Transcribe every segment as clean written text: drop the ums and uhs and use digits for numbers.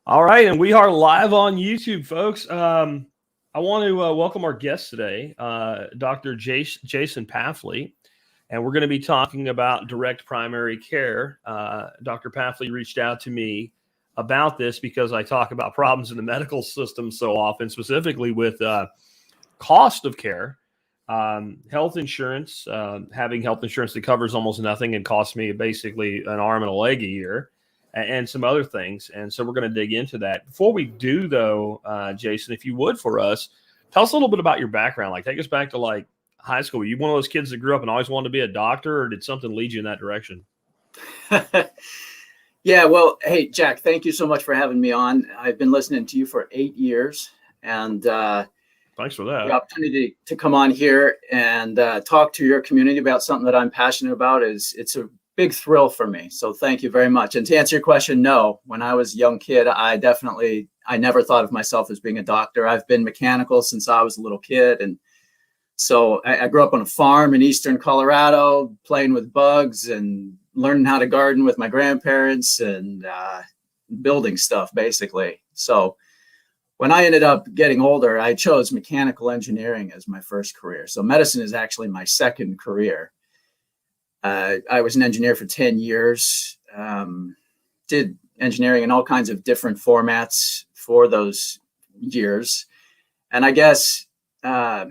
All right, and we are live on YouTube, folks. I want to welcome our guest today, Dr. Jason Plaffly, and we're going to be talking about direct primary care. Dr. Plaffly reached out to me about this because I talk about problems in the medical system so often, specifically with cost of care, health insurance, having health insurance that covers almost nothing and costs me basically an arm and a leg a year, and some other things. And so we're going to dig into that. Before we do, though, Jason, if you would for us, tell us a little bit about your background. Like, take us back to like high school. Were you one of those kids that grew up and always wanted to be a doctor, or did something lead you in that direction? Yeah, well, hey, Jack, thank you so much for having me on. I've been listening to you for 8 years, and thanks for that. The opportunity to come on here and talk to your community about something that I'm passionate about it's a big thrill for me. So thank you very much. And to answer your question, no, when I was a young kid, I never thought of myself as being a doctor. I've been mechanical since I was a little kid. And so I grew up on a farm in eastern Colorado, playing with bugs and learning how to garden with my grandparents and building stuff, basically. So when I ended up getting older, I chose mechanical engineering as my first career. So medicine is actually my second career. I was an engineer for 10 years, did engineering in all kinds of different formats for those years. And I guess, I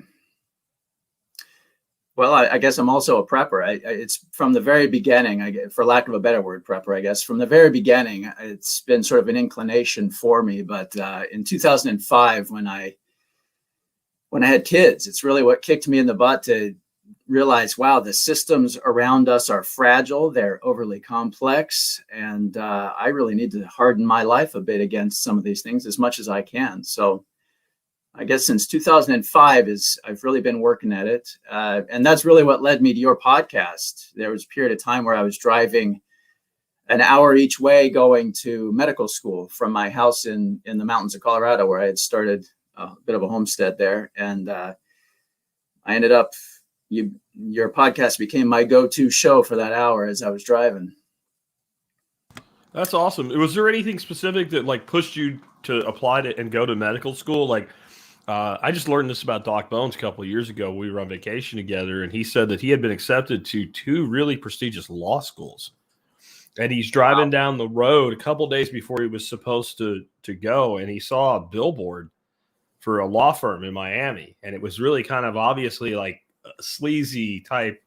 guess I'm also a prepper. It's from the very beginning, for lack of a better word, prepper, I guess. From the very beginning, it's been sort of an inclination for me. But in 2005, when I had kids, it's really what kicked me in the butt to realize, wow, the systems around us are fragile. They're overly complex. And I really need to harden my life a bit against some of these things as much as I can. So I guess since 2005 I've really been working at it. And that's really what led me to your podcast. There was a period of time where I was driving an hour each way going to medical school from my house in the mountains of Colorado, where I had started a bit of a homestead there. And I ended up, your podcast became my go-to show for that hour as I was driving. That's awesome. Was there anything specific that like pushed you to apply to and go to medical school? Like, I just learned this about Doc Bones a couple of years ago. We were on vacation together, and he said that he had been accepted to 2 really prestigious law schools. And he's driving down the road a couple of days before he was supposed to go, and he saw a billboard for a law firm in Miami. And it was really kind of obviously like a sleazy type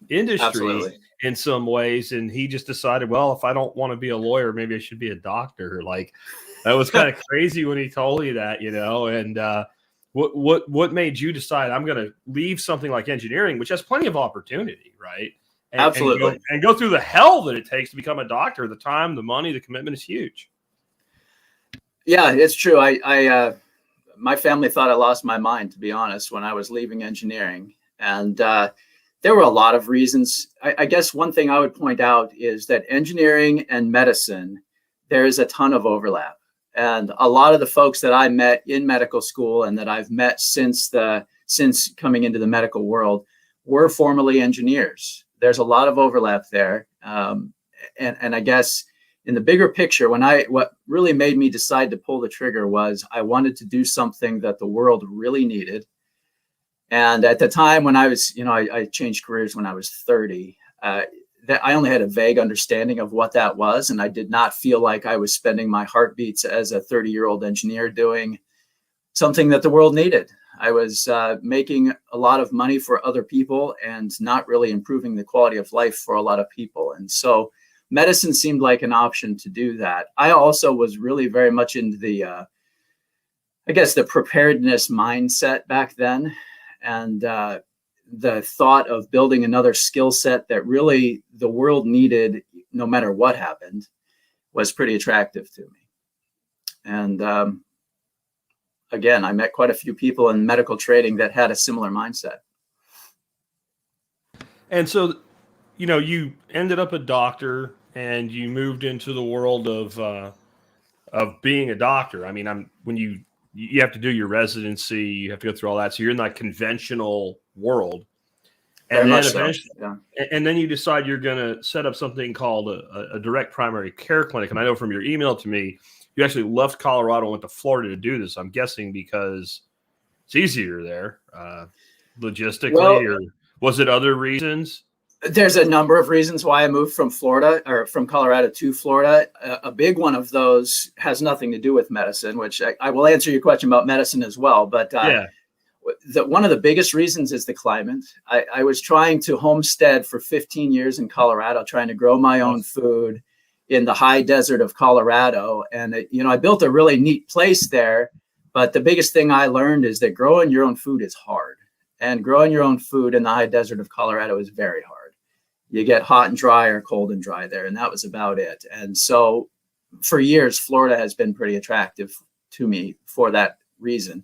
industry. Absolutely. In some ways. And he just decided, well, if I don't want to be a lawyer, maybe I should be a doctor. Like, that was kind of crazy when he told me that, you know. And what made you decide I'm going to leave something like engineering, which has plenty of opportunity, right? Absolutely. And go through the hell that it takes to become a doctor. The time, the money, the commitment is huge. Yeah, it's true. My family thought I lost my mind, to be honest, when I was leaving engineering. And there were a lot of reasons. I guess one thing I would point out is that engineering and medicine, there is a ton of overlap. And a lot of the folks that I met in medical school and that I've met since coming into the medical world were formerly engineers. There's a lot of overlap there. And I guess in the bigger picture, what really made me decide to pull the trigger was I wanted to do something that the world really needed. And at the time when I was, I changed careers when I was 30, that I only had a vague understanding of what that was. And I did not feel like I was spending my heartbeats as a 30-year-old engineer doing something that the world needed. I was making a lot of money for other people and not really improving the quality of life for a lot of people. And so medicine seemed like an option to do that. I also was really very much into the preparedness mindset back then. And the thought of building another skill set that really the world needed, no matter what happened, was pretty attractive to me. And again, I met quite a few people in medical training that had a similar mindset. And so, you ended up a doctor and you moved into the world of being a doctor. I mean, when you have to do your residency, you have to go through all that. So you're in that conventional world. And Very then much so. eventually, Yeah. and then you decide you're going to set up something called a direct primary care clinic. And I know from your email to me, you actually left Colorado and went to Florida to do this. I'm guessing because it's easier there, logistically, Well, or was it other reasons? there's a number of reasons why I moved from Florida or from Colorado to Florida. A big one of those has nothing to do with medicine, which I will answer your question about medicine as well. But Yeah. one of the biggest reasons is the climate. I was trying to homestead for 15 years in Colorado, trying to grow my own food in the high desert of Colorado. And, I built a really neat place there. But the biggest thing I learned is that growing your own food is hard. And growing your own food in the high desert of Colorado is very hard. You get hot and dry or cold and dry there. And that was about it. And so for years, Florida has been pretty attractive to me for that reason.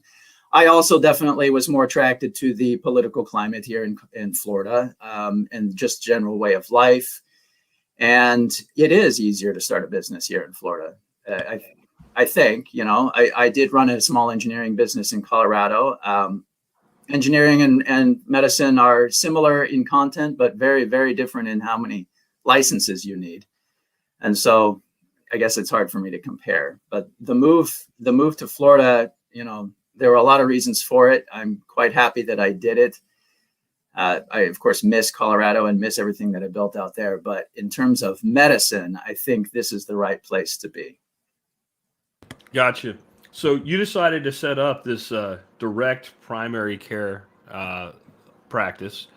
I also definitely was more attracted to the political climate here in Florida, and just general way of life. And it is easier to start a business here in Florida. I think, I did run a small engineering business in Colorado. Engineering and medicine are similar in content, but very, very different in how many licenses you need. And so I guess it's hard for me to compare. But the move to Florida, there were a lot of reasons for it. I'm quite happy that I did it. I, of course, miss Colorado and miss everything that I built out there. But in terms of medicine, I think this is the right place to be. Gotcha. So you decided to set up this direct primary care practice.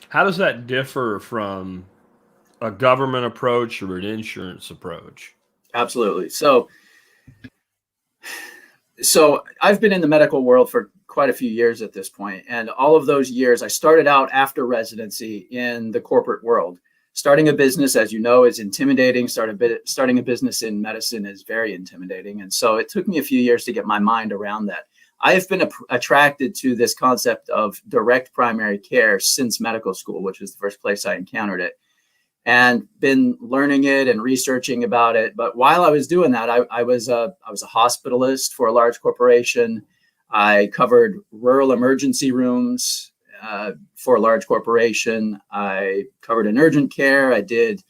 How does that differ from a government approach or an insurance approach? Absolutely. So I've been in the medical world for quite a few years at this point. And all of those years, I started out after residency in the corporate world. Starting a business, as you know, is intimidating. Starting a business in medicine is very intimidating. And so it took me a few years to get my mind around that. I have been attracted to this concept of direct primary care since medical school, which was the first place I encountered it, and been learning it and researching about it. But while I was doing that, I was a hospitalist for a large corporation. I covered rural emergency rooms for a large corporation. I covered an urgent care. I did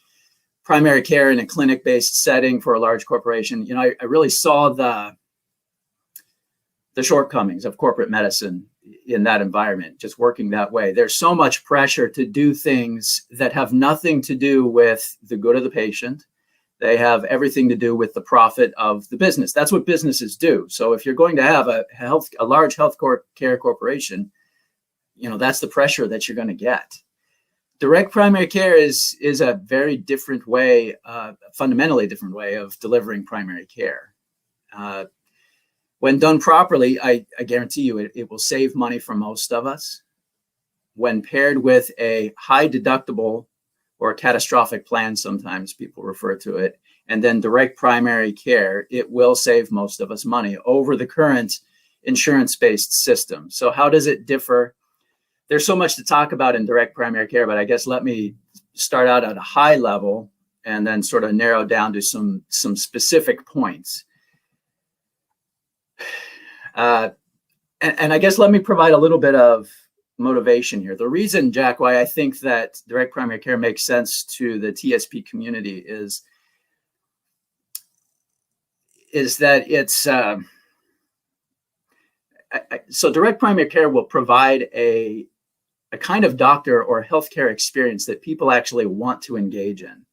primary care in a clinic-based setting for a large corporation. I really saw the shortcomings of corporate medicine in that environment, just working that way. There's so much pressure to do things that have nothing to do with the good of the patient. They have everything to do with the profit of the business. That's what businesses do. So if you're going to have a large health care corporation, that's the pressure that you're going to get. Direct primary care is a very different way, fundamentally different way of delivering primary care. When done properly, I guarantee you it will save money for most of us. When paired with a high deductible or a catastrophic plan, sometimes people refer to it, and then direct primary care, it will save most of us money over the current insurance-based system. So how does it differ? There's so much to talk about in direct primary care, but I guess let me start out at a high level and then sort of narrow down to some specific points. And I guess let me provide a little bit of motivation here. The reason, Jack, why I think that direct primary care makes sense to the TSP community is that it's so direct primary care will provide a kind of doctor or healthcare experience that people actually want to engage in.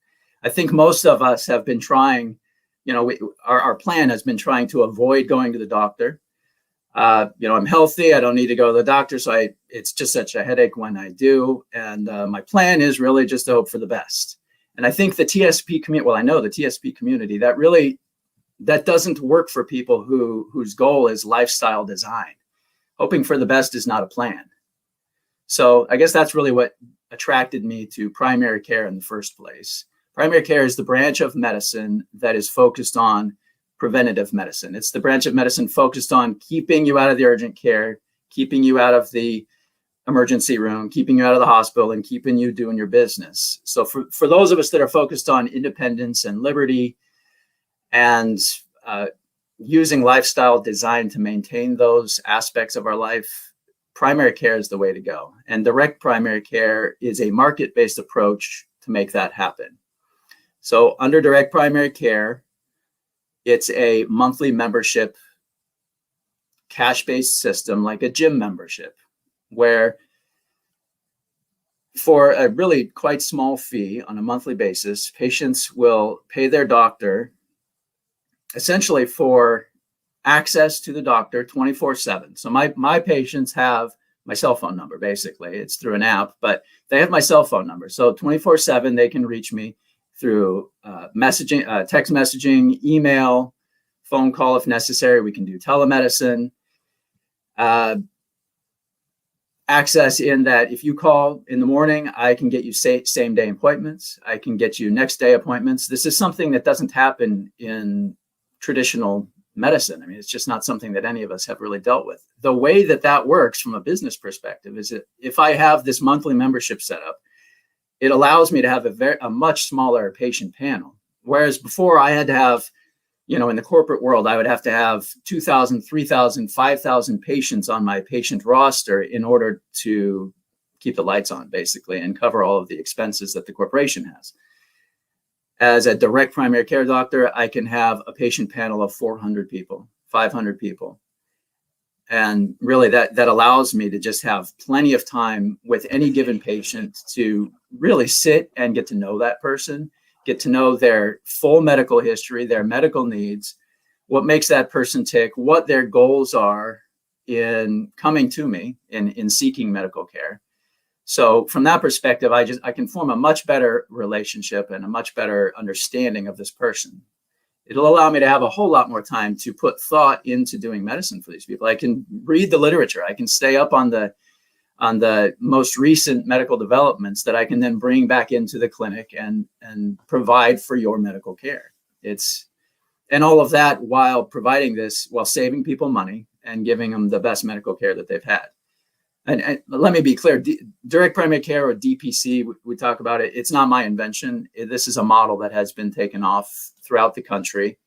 I think most of us have been trying, our plan has been trying to avoid going to the doctor. I'm healthy. I don't need to go to the doctor. So it's just such a headache when I do. And my plan is really just to hope for the best. And I think the TSP community, I know the TSP community, that doesn't work for people whose goal is lifestyle design. Hoping for the best is not a plan. So I guess that's really what attracted me to primary care in the first place. Primary care is the branch of medicine that is focused on preventative medicine. It's the branch of medicine focused on keeping you out of the urgent care, keeping you out of the emergency room, keeping you out of the hospital, and keeping you doing your business. So for those of us that are focused on independence and liberty and using lifestyle design to maintain those aspects of our life, primary care is the way to go. And direct primary care is a market-based approach to make that happen. So under direct primary care, it's a monthly membership, cash-based system like a gym membership, where for a really quite small fee on a monthly basis, patients will pay their doctor essentially for access to the doctor 24/7. So my patients have my cell phone number, basically. It's through an app, but they have my cell phone number. So 24/7, they can reach me through messaging, text messaging, email, phone call if necessary. We can do telemedicine. Access in that if you call in the morning, I can get you same day appointments. I can get you next day appointments. This is something that doesn't happen in traditional medicine. I mean, it's just not something that any of us have really dealt with. The way that works from a business perspective is that if I have this monthly membership set up, it allows me to have a much smaller patient panel. Whereas before I had to have, in the corporate world, I would have to have 2,000, 3,000, 5,000 patients on my patient roster in order to keep the lights on, basically, and cover all of the expenses that the corporation has. As a direct primary care doctor, I can have a patient panel of 400 people, 500 people. And really that allows me to just have plenty of time with any given patient to really sit and get to know that person, get to know their full medical history, their medical needs, what makes that person tick, what their goals are in coming to me in seeking medical care. So from that perspective, I can form a much better relationship and a much better understanding of this person. It'll allow me to have a whole lot more time to put thought into doing medicine for these people. I can read the literature. I can stay up on the most recent medical developments that I can then bring back into the clinic and provide for your medical care. And all of that while providing this, while saving people money and giving them the best medical care that they've had. And let me be clear, direct primary care, or DPC, we talk about it. It's not my invention. This is a model that has been taken off throughout the country.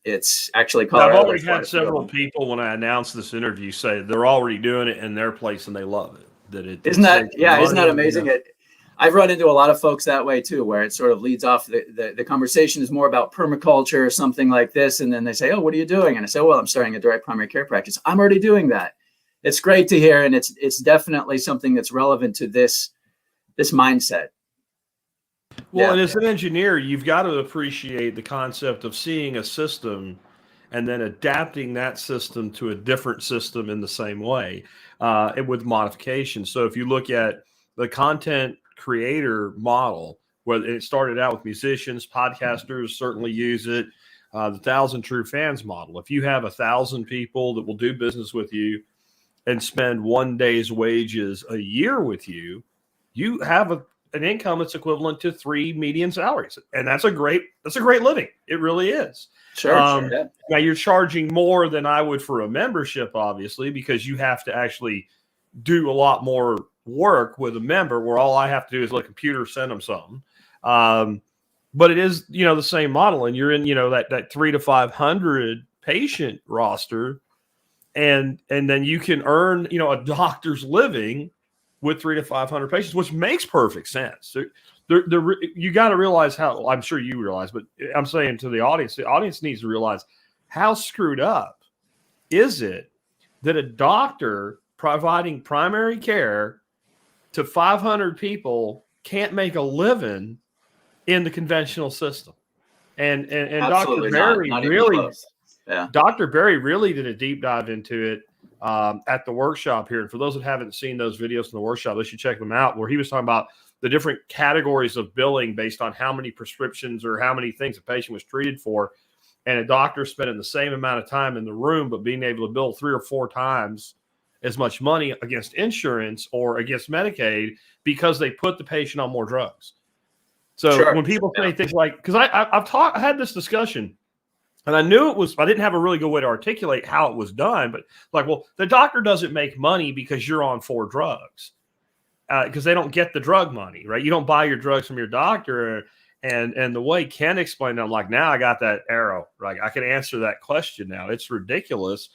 It's actually Colorado. I've already had several people, when I announced this interview, say they're already doing it in their place and they love it. Isn't that amazing? I've run into a lot of folks that way too, where it sort of leads off the conversation is more about permaculture or something like this, and then they say, "Oh, what are you doing?" And I say, "Well, I'm starting a direct primary care practice." I'm already doing that. It's great to hear, and it's definitely something that's relevant to this mindset. Well, and as an engineer, you've got to appreciate the concept of seeing a system and then adapting that system to a different system in the same way, and with modifications. So if you look at the content creator model, where it started out with musicians, podcasters certainly use it, the 1,000 true fans model. If you have 1,000 people that will do business with you and spend one day's wages a year with you, you have an income that's equivalent to 3 median salaries. And that's a great living. It really is. Sure. Yeah. Now you're charging more than I would for a membership, obviously, because you have to actually do a lot more work with a member, where all I have to do is let a computer send them something. But it is, the same model, and you're in, that 300 to 500 patient roster. And then you can earn, a doctor's living with 300 to 500 patients, which makes perfect sense. You got to realize how, I'm sure you realize, but I'm saying to the audience needs to realize how screwed up is it that a doctor providing primary care to 500 people can't make a living in the conventional system. And Dr. Berry really, Dr. Berry really did a deep dive into it at the workshop here. And for those that haven't seen those videos in the workshop, they should check them out, where he was talking about the different categories of billing based on how many prescriptions or how many things a patient was treated for. And a doctor spending the same amount of time in the room, but being able to bill 3 or 4 times as much money against insurance or against Medicaid because they put the patient on more drugs. So when people say things like, because I had this discussion, and I knew I didn't have a really good way to articulate how it was done, but like, well, the doctor doesn't make money because you're on 4 drugs, because they don't get the drug money, right? You don't buy your drugs from your doctor. And the way Ken explained it, I'm like, now I got that arrow, right? I can answer that question now. It's ridiculous.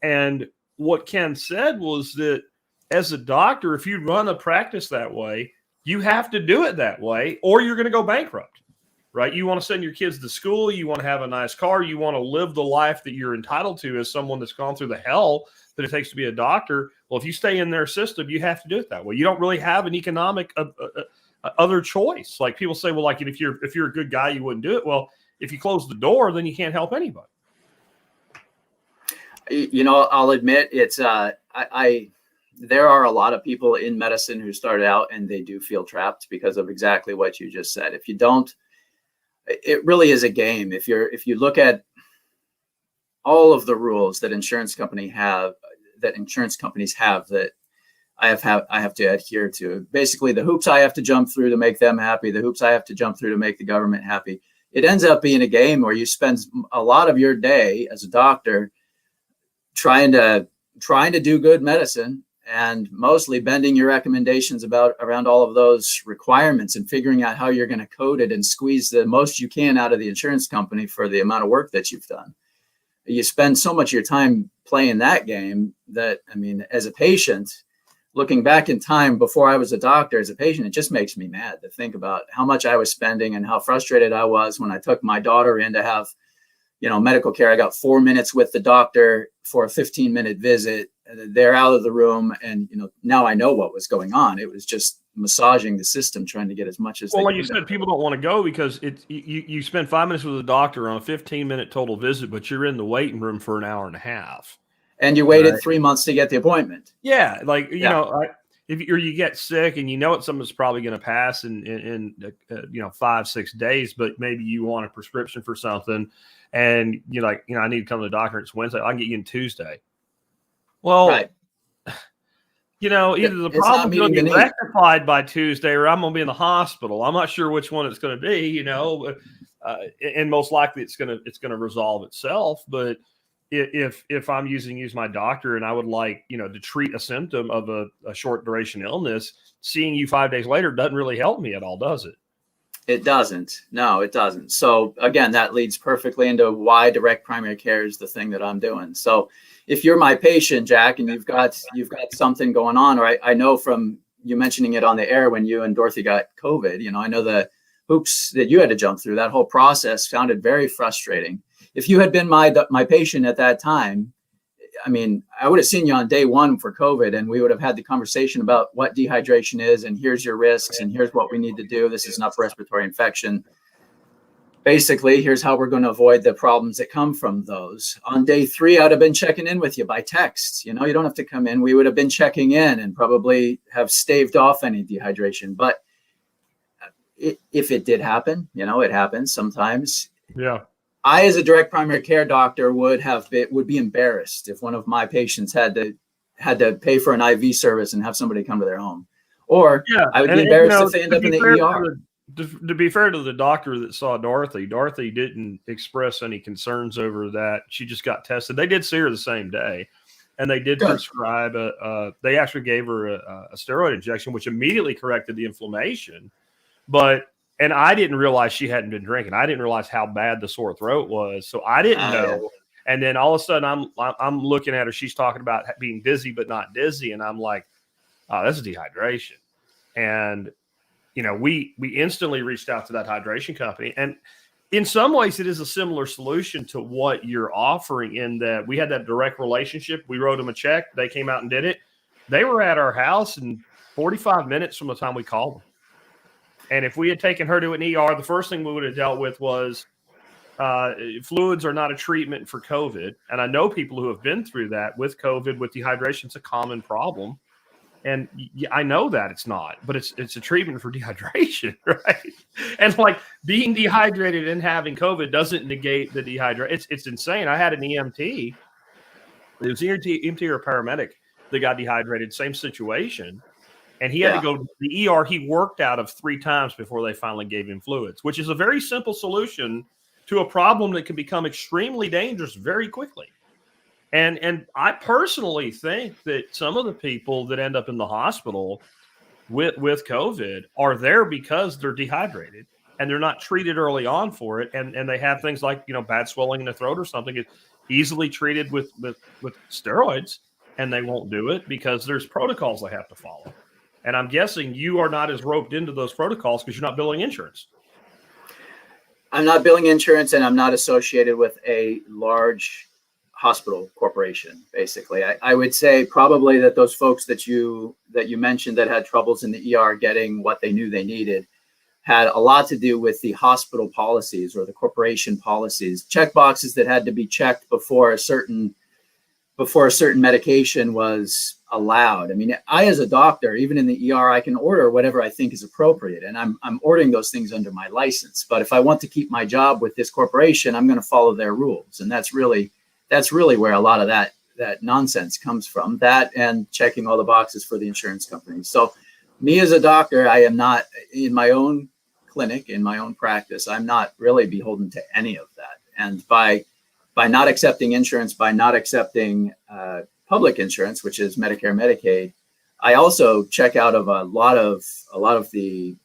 And what Ken said was that as a doctor, if you run a practice that way, you have to do it that way, or you're going to go bankrupt, right? You want to send your kids to school. You want to have a nice car. You want to live the life that you're entitled to as someone that's gone through the hell that it takes to be a doctor. Well, if you stay in their system, you have to do it that way. You don't really have an economic other choice. Like people say, well, like if you're a good guy, you wouldn't do it. Well, if you close the door, then you can't help anybody. You know, I'll admit it's there are a lot of people in medicine who started out and they do feel trapped because of exactly what you just said. If you don't, it really is a game. If you look at all of the rules that insurance companies have that I have to adhere to, basically the hoops I have to jump through to make them happy, the hoops I have to jump through to make the government happy. It ends up being a game where you spend a lot of your day as a doctor trying to do good medicine and mostly bending your recommendations around all of those requirements and figuring out how you're going to code it and squeeze the most you can out of the insurance company for the amount of work that you've done. You spend so much of your time playing that game that, I mean, as a patient, looking back in time before I was a doctor, as a patient, it just makes me mad to think about how much I was spending and how frustrated I was when I took my daughter in to have, medical care. I got 4 minutes with the doctor for a 15-minute visit. They're out of the room. And, now I know what was going on. It was just massaging the system, trying to get as much as well, like you said, people don't want to go because you spend 5 minutes with a doctor on a 15-minute total visit, but you're in the waiting room for an hour and a half. And you waited 3 months to get the appointment. Yeah. Like, if you get sick and something's probably going to pass in 5-6 days, but maybe you want a prescription for something and you're like, I need to come to the doctor. It's Wednesday. I can get you in Tuesday. Well, right. Either the problem's going to be rectified by Tuesday or I'm going to be in the hospital. I'm not sure which one it's going to be, and most likely it's going to resolve itself. But if I'm use my doctor and I would like, to treat a symptom of a short duration illness, seeing you 5 days later doesn't really help me at all, does it? It doesn't. No, it doesn't. So again, that leads perfectly into why direct primary care is the thing that I'm doing. So if you're my patient, Jack, and you've got something going on, or I know from you mentioning it on the air when you and Dorothy got COVID, I know the hoops that you had to jump through. That whole process sounded very frustrating. If you had been my patient at that time, I mean, I would have seen you on day one for COVID and we would have had the conversation about what dehydration is and here's your risks and here's what we need to do. This is an upper respiratory infection. Basically, here's how we're going to avoid the problems that come from those. On day 3, I'd have been checking in with you by text. You don't have to come in. We would have been checking in and probably have staved off any dehydration. But if it did happen, it happens sometimes. Yeah. I, as a direct primary care doctor, would be embarrassed if one of my patients had to pay for an IV service and have somebody come to their home, or I would be embarrassed if they end up in the ER. To be fair to the doctor that saw Dorothy didn't express any concerns over that. She just got tested. They did see her the same day, and they did prescribe they actually gave her a steroid injection, which immediately corrected the inflammation, and I didn't realize she hadn't been drinking. I didn't realize how bad the sore throat was. So I didn't know. Yeah. And then all of a sudden I'm looking at her. She's talking about being dizzy, but not dizzy. And I'm like, oh, that's dehydration. And, we instantly reached out to that hydration company. And in some ways it is a similar solution to what you're offering in that we had that direct relationship. We wrote them a check. They came out and did it. They were at our house in 45 minutes from the time we called them. And if we had taken her to an ER, the first thing we would have dealt with was fluids are not a treatment for COVID. And I know people who have been through that with COVID, with dehydration. It's a common problem. And I know that it's not, but it's a treatment for dehydration, right? And like being dehydrated and having COVID doesn't negate the dehydration. It's insane. I had an EMT. It was EMT or a paramedic that got dehydrated, same situation. And he had to go to the ER. He worked out of 3 times before they finally gave him fluids, which is a very simple solution to a problem that can become extremely dangerous very quickly. And I personally think that some of the people that end up in the hospital with COVID are there because they're dehydrated and they're not treated early on for it. And they have things like, bad swelling in the throat or something. It's easily treated with steroids. and they won't do it because there's protocols they have to follow. And I'm guessing you are not as roped into those protocols because you're not billing insurance. I'm not billing insurance, and I'm not associated with a large hospital corporation. Basically, I would say probably that those folks that you mentioned that had troubles in the ER getting what they knew they needed had a lot to do with the hospital policies or the corporation policies, check boxes that had to be checked before a certain medication was allowed. I mean, I, as a doctor, even in the ER, I can order whatever I think is appropriate, and I'm ordering those things under my license. But if I want to keep my job with this corporation, I'm going to follow their rules, and that's really where a lot of that nonsense comes from. That and checking all the boxes for the insurance companies. So, me as a doctor, I am not in my own clinic, in my own practice. I'm not really beholden to any of that, and by not accepting insurance, by not accepting public insurance, which is Medicare, Medicaid, I also check out of a lot of the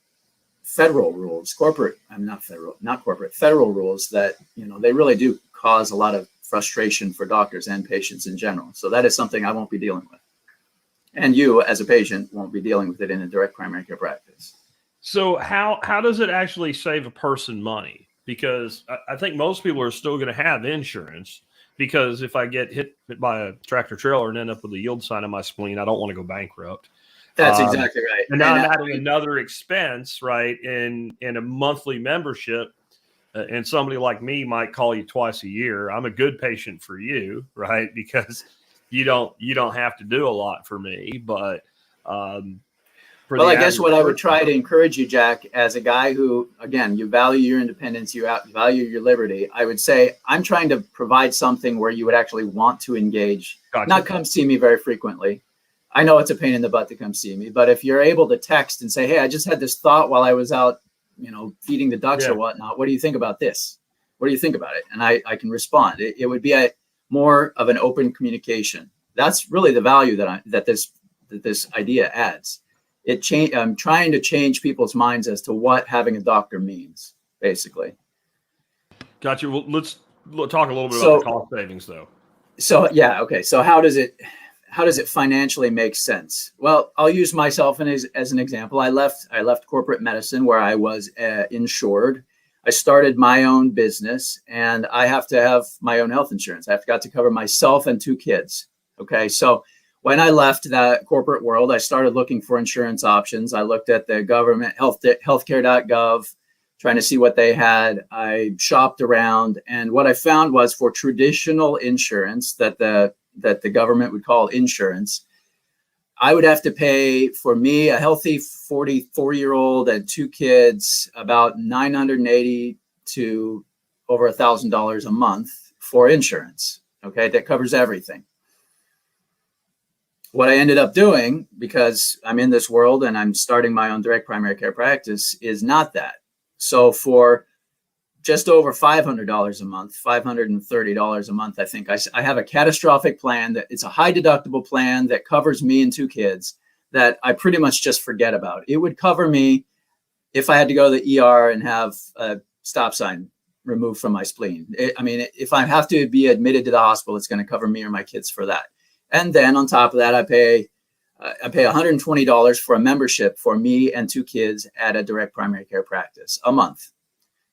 federal rules, federal rules that, they really do cause a lot of frustration for doctors and patients in general. So that is something I won't be dealing with. And you, as a patient, won't be dealing with it in a direct primary care practice. So how does it actually save a person money? Because I think most people are still going to have insurance, because if I get hit by a tractor trailer and end up with a yield sign on my spleen, I don't want to go bankrupt. That's exactly right. And now I'm adding another expense, right, in a monthly membership. And somebody like me might call you twice a year. I'm a good patient for you, right? Because you don't have to do a lot for me. But well, I guess what I would try to encourage you, Jack, as a guy who, again, you value your independence, you value your liberty, I would say I'm trying to provide something where you would actually want to engage, not come see me very frequently. I know it's a pain in the butt to come see me, but if you're able to text and say, hey, I just had this thought while I was out, feeding the ducks or whatnot. What do you think about this? What do you think about it? And I can respond. It would be more of an open communication. That's really the value that this idea adds. I'm trying to change people's minds as to what having a doctor means, basically. Gotcha. Well, let's talk a little bit about the cost savings, though. So yeah, okay. So how does it financially make sense? Well, I'll use myself as an example. I left corporate medicine where I was insured. I started my own business, and I have to have my own health insurance. I've got to cover myself and 2 kids. Okay, so when I left that corporate world, I started looking for insurance options. I looked at the government healthcare.gov, trying to see what they had. I shopped around, and what I found was for traditional insurance that the government would call insurance, I would have to pay, for me, a healthy 44-year-old and 2 kids, about $980 to over $1,000 a month for insurance. Okay, that covers everything. What I ended up doing, because I'm in this world and I'm starting my own direct primary care practice, is not that. So for just over $500 a month, $530 a month, I think I have a catastrophic plan that it's a high deductible plan that covers me and 2 kids that I pretty much just forget about. It would cover me if I had to go to the ER and have a stop sign removed from my spleen. If I have to be admitted to the hospital, it's going to cover me or my kids for that. And then on top of that, I pay $120 for a membership for me and 2 kids at a direct primary care practice a month.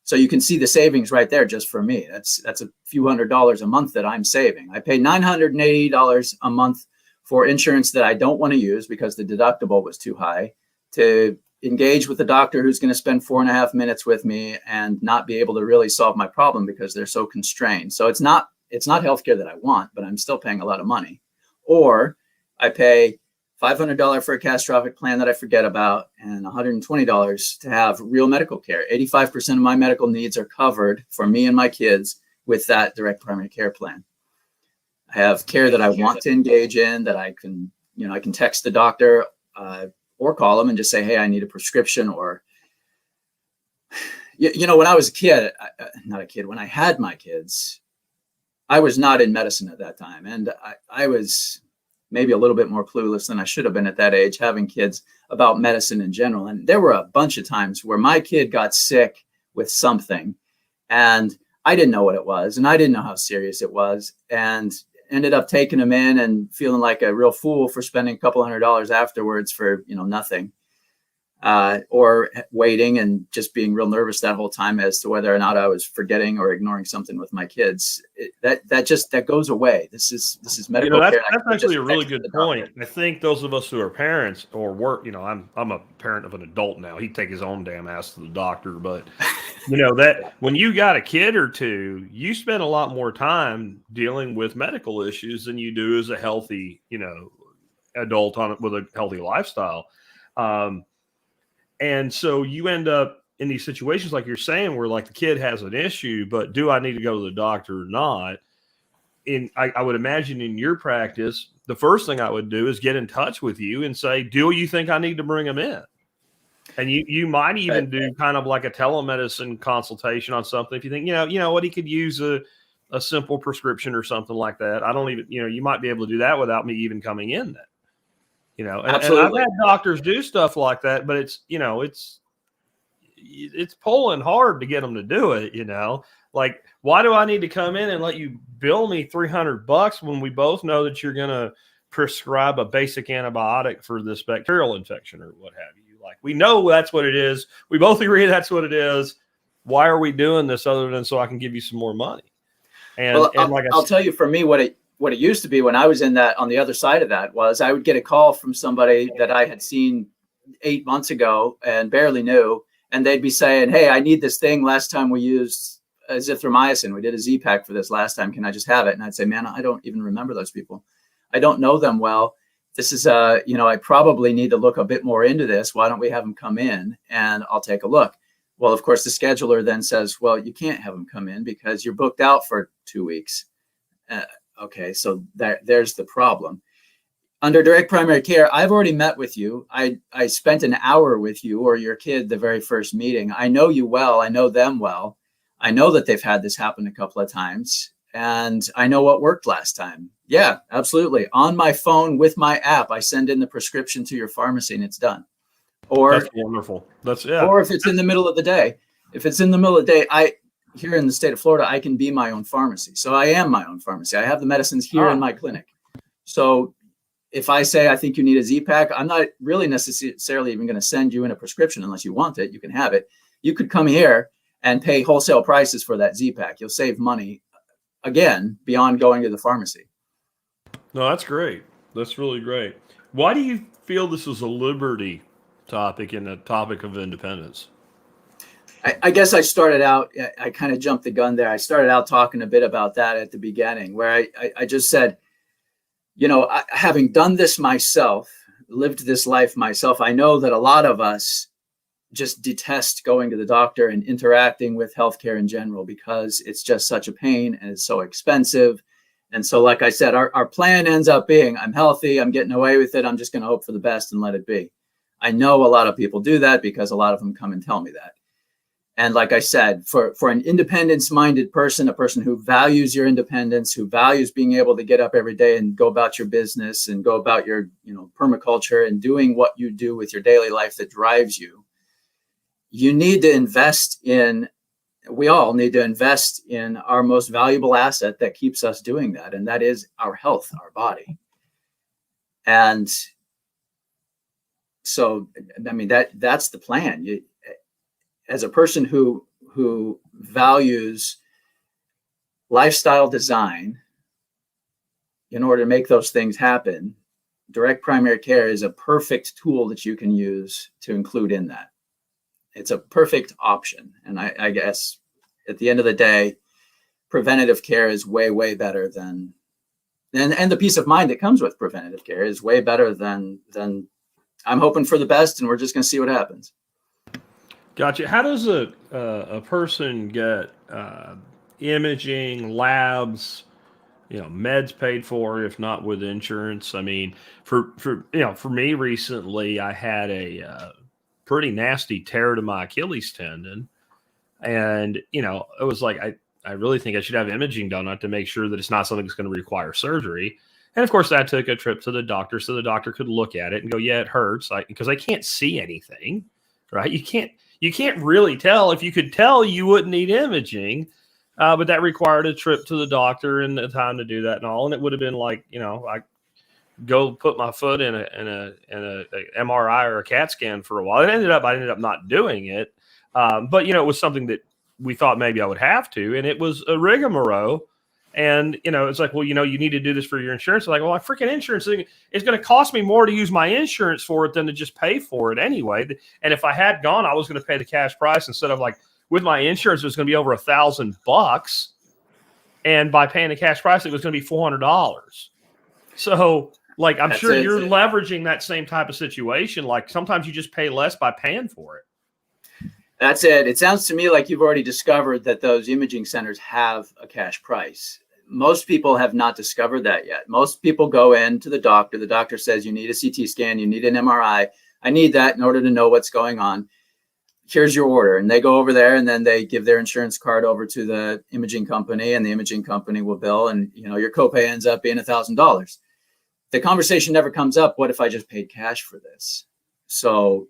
So you can see the savings right there just for me. That's a few $100s a month that I'm saving. I pay $980 a month for insurance that I don't want to use because the deductible was too high, to engage with a doctor who's going to spend 4.5 minutes with me and not be able to really solve my problem because they're so constrained. So it's not healthcare that I want, but I'm still paying a lot of money. Or I pay $500 for a catastrophic plan that I forget about, and $120 to have real medical care. 85% of my medical needs are covered for me and my kids with that direct primary care plan. I have care that I want to engage in, that I can text the doctor or call them and just say, hey, I need a prescription. Or, when I was when I had my kids, I was not in medicine at that time. And I was maybe a little bit more clueless than I should have been at that age, having kids, about medicine in general. And there were a bunch of times where my kid got sick with something and I didn't know what it was, and I didn't know how serious it was. And ended up taking them in and feeling like a real fool for spending a couple $100 afterwards for, nothing. Or waiting and just being real nervous that whole time as to whether or not I was forgetting or ignoring something with my kids. That goes away. This is medical care. That's actually a really good point. I think those of us who are parents or work, I'm a parent of an adult now. He'd take his own damn ass to the doctor, but that when you got a kid or two, you spend a lot more time dealing with medical issues than you do as a healthy, adult with a healthy lifestyle. And so you end up in these situations, like you're saying, where like the kid has an issue, but do I need to go to the doctor or not? I would imagine in your practice, the first thing I would do is get in touch with you and say, do you think I need to bring him in? And you might even do kind of like a telemedicine consultation on something. If you think, what, he could use a simple prescription or something like that. I don't even, you might be able to do that without me even coming in then. And I've had doctors do stuff like that, but it's pulling hard to get them to do it. Like, why do I need to come in and let you bill me $300 when we both know that you're going to prescribe a basic antibiotic for this bacterial infection or what have you? Like, we know that's what it is. We both agree that's what it is. Why are we doing this other than so I can give you some more money? I'll tell you, for me, what it used to be when I was in that, on the other side of that, was I would get a call from somebody that I had seen 8 months ago and barely knew. And they'd be saying, hey, I need this thing. Last time we used azithromycin. We did a Z-Pak for this last time. Can I just have it? And I'd say, man, I don't even remember those people. I don't know them well. This is, I probably need to look a bit more into this. Why don't we have them come in and I'll take a look? Well, of course, the scheduler then says, well, you can't have them come in because you're booked out for 2 weeks. Okay, so there's the problem. Under direct primary care, I've already met with you. I spent an hour with you or your kid the very first meeting. I know you well. I know them well. I know that they've had this happen a couple of times, and I know what worked last time. Yeah, absolutely. On my phone with my app, I send in the prescription to your pharmacy and it's done. Or that's wonderful. Or if it's in the middle of the day. If it's in the middle of the day, here in the state of Florida, I can be my own pharmacy. So I am my own pharmacy. I have the medicines here in my clinic. So if I say, I think you need a Z-Pak, I'm not really necessarily even going to send you in a prescription unless you want it. You can have it. You could come here and pay wholesale prices for that Z-Pak. You'll save money, again, beyond going to the pharmacy. No, that's great. That's really great. Why do you feel this is a liberty topic and a topic of independence? I guess I started out, I kind of jumped the gun there. I started out talking a bit about that at the beginning, where I just said, having done this myself, lived this life myself, I know that a lot of us just detest going to the doctor and interacting with healthcare in general because it's just such a pain and it's so expensive. And so, like I said, our plan ends up being, I'm healthy, I'm getting away with it, I'm just going to hope for the best and let it be. I know a lot of people do that because a lot of them come and tell me that. And like I said, for an independence-minded person, a person who values your independence, who values being able to get up every day and go about your business and go about your, permaculture and doing what you do with your daily life that drives you, you need to invest in, we all need to invest in our most valuable asset that keeps us doing that. And that is our health, our body. And so, I mean, that's the plan. As a person who values lifestyle design in order to make those things happen, direct primary care is a perfect tool that you can use to include in that. It's a perfect option. And I guess at the end of the day, preventative care is way, way better than, and the peace of mind that comes with preventative care is way better than I'm hoping for the best and we're just going to see what happens. Gotcha. How does a person get imaging, labs, meds paid for, if not with insurance? I mean, for me recently, I had a pretty nasty tear to my Achilles tendon, and it was like I really think I should have imaging done on it to make sure that it's not something that's going to require surgery. And of course, that took a trip to the doctor so the doctor could look at it and go, yeah, it hurts, because I can't see anything, right? You can't really tell. If you could tell, you wouldn't need imaging. But that required a trip to the doctor and the time to do that and all. And it would have been like, I go put my foot in a MRI or a CAT scan for a while. I ended up not doing it. But it was something that we thought maybe I would have to, and it was a rigmarole. And, it's like, well, you need to do this for your insurance. I'm like, well, my freaking insurance thing is going to cost me more to use my insurance for it than to just pay for it anyway. And if I had gone, I was going to pay the cash price instead of like with my insurance, it was going to be over $1,000. And by paying the cash price, it was going to be $400. So like, I'm sure you're leveraging that same type of situation. Like sometimes you just pay less by paying for it. That's it. It sounds to me like you've already discovered that those imaging centers have a cash price. Most people have not discovered that yet. Most people go in to the doctor. The doctor says, you need a CT scan, you need an MRI. I need that in order to know what's going on. Here's your order. And they go over there and then they give their insurance card over to the imaging company, and the imaging company will bill, and your copay ends up being $1,000. The conversation never comes up, what if I just paid cash for this? So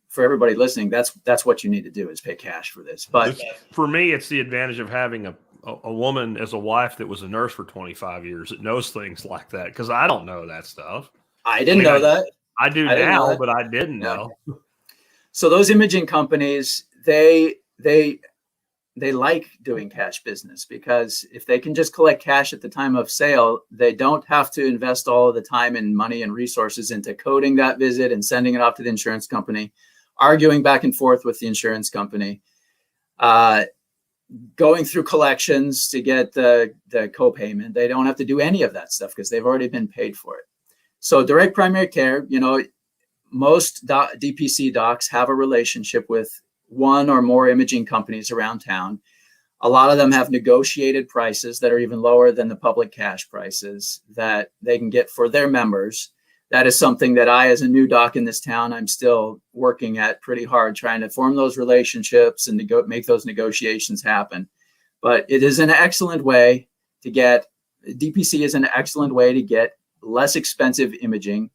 for everybody listening, that's what you need to do, is pay cash for this. But for me, it's the advantage of having a woman as a wife that was a nurse for 25 years that knows things like that, because I don't know that stuff. I didn't know that. I do now, but I didn't know. So those imaging companies, they like doing cash business, because if they can just collect cash at the time of sale, they don't have to invest all of the time and money and resources into coding that visit and sending it off to the insurance company, arguing back and forth with the insurance company, going through collections to get the copayment. They don't have to do any of that stuff because they've already been paid for it. So direct primary care, most DPC docs have a relationship with one or more imaging companies around town. A lot of them have negotiated prices that are even lower than the public cash prices that they can get for their members. That is something that I, as a new doc in this town, I'm still working at pretty hard, trying to form those relationships and make those negotiations happen. But it is an excellent way to get, DPC is an excellent way to get less expensive imaging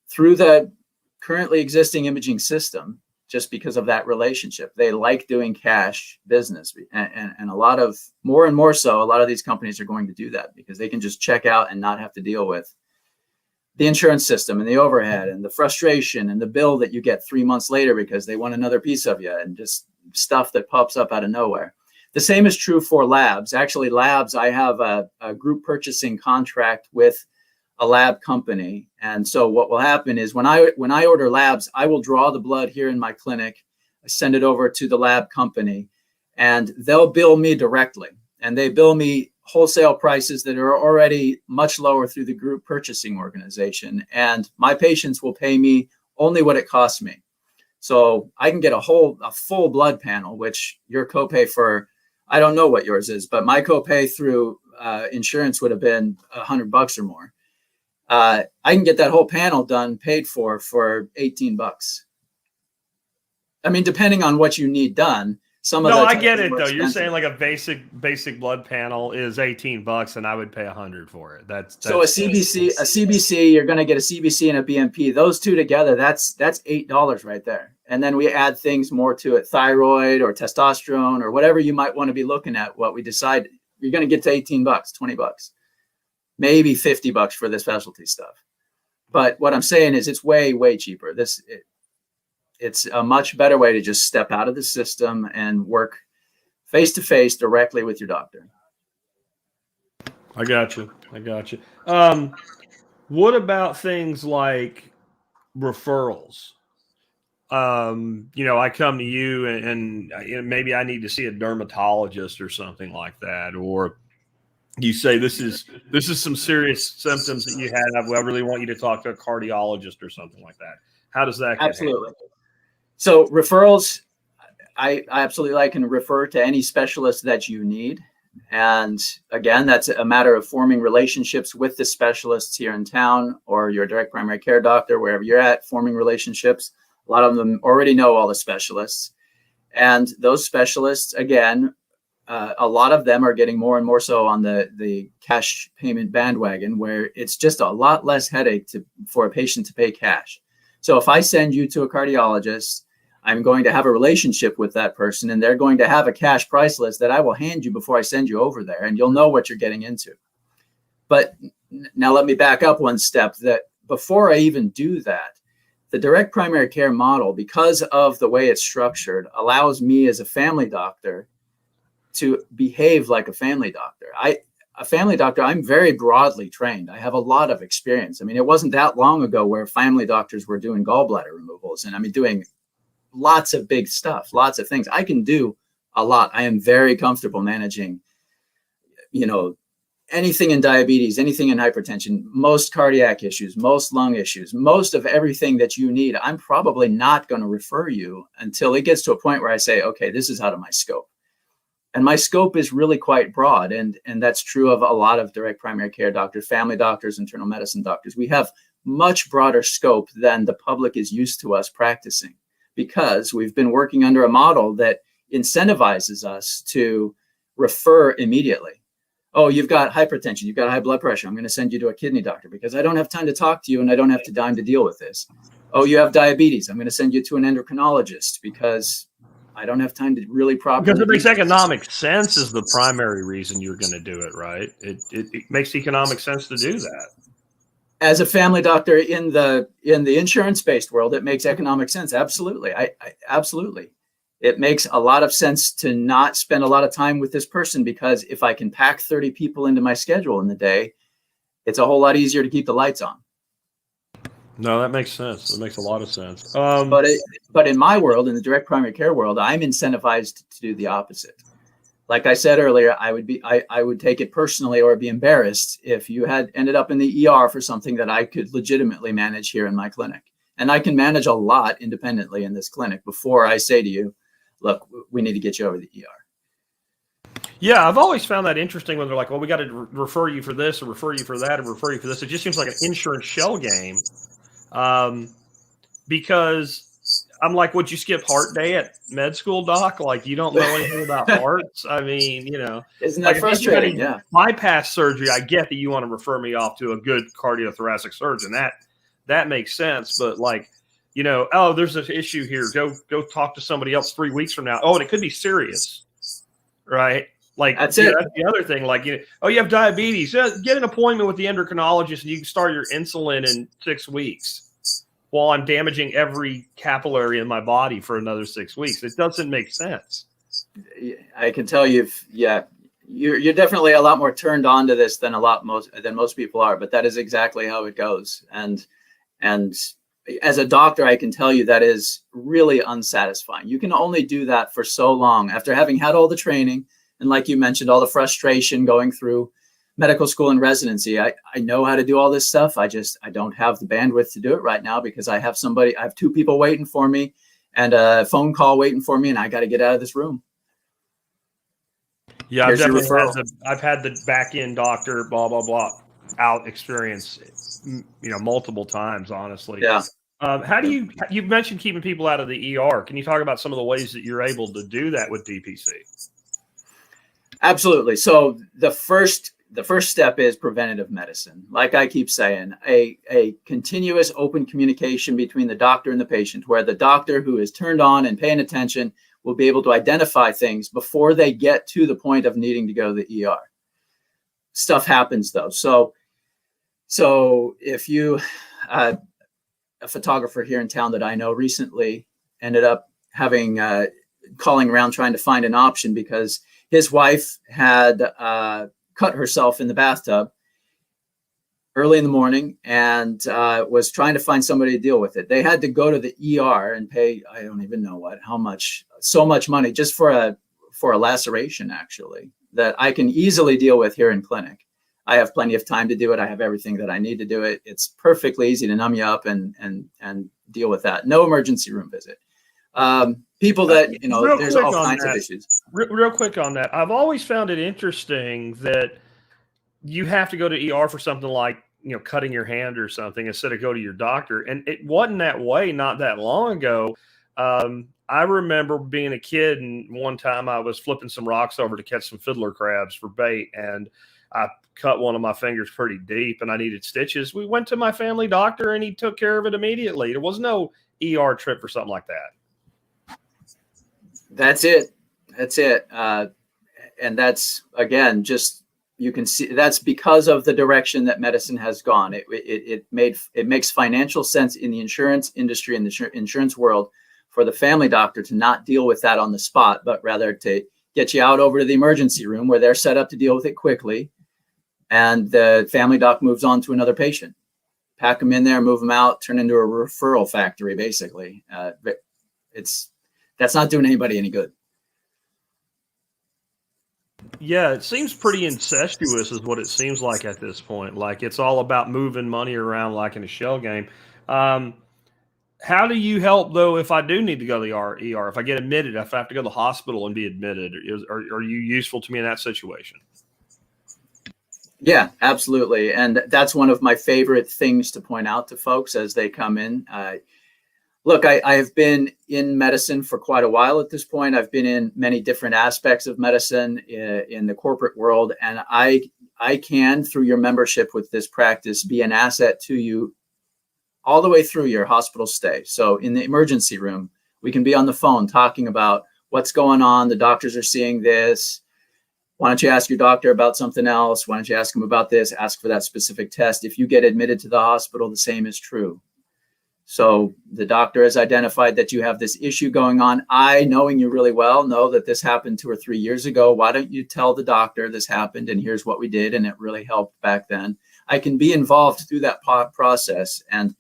through the currently existing imaging system, just because of that relationship. They like doing cash business, and a lot of more and more so, a lot of these companies are going to do that because they can just check out and not have to deal with the insurance system and the overhead and the frustration and the bill that you get 3 months later because they want another piece of you, and just stuff that pops up out of nowhere. The same is true for labs. Actually, labs, I have a group purchasing contract with a lab company. And so what will happen is when I order labs, I will draw the blood here in my clinic, send it over to the lab company, and they'll bill me directly. And they bill me wholesale prices that are already much lower through the group purchasing organization. And my patients will pay me only what it costs me. So I can get a full blood panel, which your copay for, I don't know what yours is, but my copay through insurance would have been $100 or more. I can get that whole panel done, paid for $18. I mean, depending on what you need done. I get it though. You're saying like a basic blood panel is $18, and I would pay $100 for it. That's so a CBC, you're going to get a CBC and a BMP. Those two together, that's $8 right there. And then we add things more to it, thyroid or testosterone or whatever you might want to be looking at. What we decide, you're going to get to $18, $20, maybe $50 for the specialty stuff. But what I'm saying is it's way, way cheaper. It's a much better way to just step out of the system and work face-to-face directly with your doctor. I got you. What about things like referrals? I come to you and maybe I need to see a dermatologist or something like that, or you say this is some serious symptoms that you have. I really want you to talk to a cardiologist or something like that. How does that get Absolutely. So referrals, I absolutely can refer to any specialist that you need. And again, that's a matter of forming relationships with the specialists here in town, or your direct primary care doctor, wherever you're at, forming relationships. A lot of them already know all the specialists. And those specialists, again, a lot of them are getting more and more so on the cash payment bandwagon, where it's just a lot less headache for a patient to pay cash. So if I send you to a cardiologist, I'm going to have a relationship with that person, and they're going to have a cash price list that I will hand you before I send you over there, and you'll know what you're getting into. But now let me back up one step, that before I even do that, the direct primary care model, because of the way it's structured, allows me as a family doctor to behave like a family doctor. I'm very broadly trained. I have a lot of experience. I mean, it wasn't that long ago where family doctors were doing gallbladder removals, and I mean, doing lots of big stuff, lots of things. I can do a lot. I am very comfortable managing, anything in diabetes, anything in hypertension, most cardiac issues, most lung issues, most of everything that you need. I'm probably not going to refer you until it gets to a point where I say, okay, this is out of my scope. And my scope is really quite broad. And that's true of a lot of direct primary care doctors, family doctors, internal medicine doctors. We have much broader scope than the public is used to us practicing, because we've been working under a model that incentivizes us to refer immediately. Oh, you've got hypertension, you've got high blood pressure, I'm going to send you to a kidney doctor because I don't have time to talk to you and I don't have time to deal with this. Oh, you have diabetes, I'm going to send you to an endocrinologist because I don't have time to really properly. Because it makes economic sense is the primary reason you're going to do it, right? It makes economic sense to do that. As a family doctor in the insurance-based world, it makes economic sense. Absolutely. I absolutely. It makes a lot of sense to not spend a lot of time with this person, because if I can pack 30 people into my schedule in the day, it's a whole lot easier to keep the lights on. No, that makes sense. That makes a lot of sense. But in my world, in the direct primary care world, I'm incentivized to do the opposite. Like I said earlier, I would take it personally or be embarrassed if you had ended up in the ER for something that I could legitimately manage here in my clinic. And I can manage a lot independently in this clinic before I say to you, look, we need to get you over the ER. Yeah, I've always found that interesting when they're like, well, we got to refer you for this or refer you for that or refer you for this. It just seems like an insurance shell game. Because I'm like, would you skip heart day at med school, doc? Like, you don't know anything about hearts. I mean, isn't that frustrating? Yeah. Bypass surgery, I get that you want to refer me off to a good cardiothoracic surgeon. That makes sense. But like, oh, there's an issue here. Go talk to somebody else 3 weeks from now. Oh, and it could be serious, right? Like, that's it. That's the other thing. Like, oh, you have diabetes. Get an appointment with the endocrinologist, and you can start your insulin in 6 weeks. While I'm damaging every capillary in my body for another 6 weeks. It doesn't make sense. I can tell you, you're definitely a lot more turned on to this than most people are, but that is exactly how it goes. And as a doctor, I can tell you that is really unsatisfying. You can only do that for so long after having had all the training. And like you mentioned, all the frustration going through medical school and residency. I know how to do all this stuff. I don't have the bandwidth to do it right now because I have 2 people waiting for me and a phone call waiting for me, and I got to get out of this room. Yeah, I've had the back end doctor, blah, blah, blah, out experience, multiple times, honestly. Yeah. How do you mentioned keeping people out of the ER. Can you talk about some of the ways that you're able to do that with DPC? Absolutely. So the first step is preventative medicine. Like I keep saying, a continuous open communication between the doctor and the patient, where the doctor who is turned on and paying attention will be able to identify things before they get to the point of needing to go to the ER. Stuff happens though. So if you, a photographer here in town that I know recently ended up having, calling around trying to find an option because his wife had cut herself in the bathtub early in the morning and was trying to find somebody to deal with it. They had to go to the ER and pay, I don't even know how much, so much money just for a laceration, actually, that I can easily deal with here in clinic. I have plenty of time to do it. I have everything that I need to do it. It's perfectly easy to numb you up and deal with that. No emergency room visit. People that, there's all kinds of issues. Real quick on that. I've always found it interesting that you have to go to ER for something like, cutting your hand or something instead of go to your doctor. And it wasn't that way not that long ago. I remember being a kid, and one time I was flipping some rocks over to catch some fiddler crabs for bait, and I cut one of my fingers pretty deep and I needed stitches. We went to my family doctor and he took care of it immediately. There was no ER trip for something like that. That's it. That's it. And that's, again, just, you can see that's because of the direction that medicine has gone. It makes financial sense in the insurance industry and the insurance world for the family doctor to not deal with that on the spot, but rather to get you out over to the emergency room where they're set up to deal with it quickly. And the family doc moves on to another patient. Pack them in there, move them out, turn into a referral factory, basically. That's not doing anybody any good. Yeah, it seems pretty incestuous is what it seems like at this point. Like it's all about moving money around like in a shell game. How do you help though if I do need to go to the ER, if I get admitted, if I have to go to the hospital and be admitted? Are you useful to me in that situation? Yeah, absolutely. And that's one of my favorite things to point out to folks as they come in. Look, I have been in medicine for quite a while at this point. I've been in many different aspects of medicine in the corporate world, and I can, through your membership with this practice, be an asset to you all the way through your hospital stay. So in the emergency room, we can be on the phone talking about what's going on. The doctors are seeing this. Why don't you ask your doctor about something else? Why don't you ask him about this? Ask for that specific test. If you get admitted to the hospital, the same is true. So the doctor has identified that you have this issue going on. I, knowing you really well, know that this happened 2 or 3 years ago. Why don't you tell the doctor this happened and here's what we did and it really helped back then? I can be involved through that process. And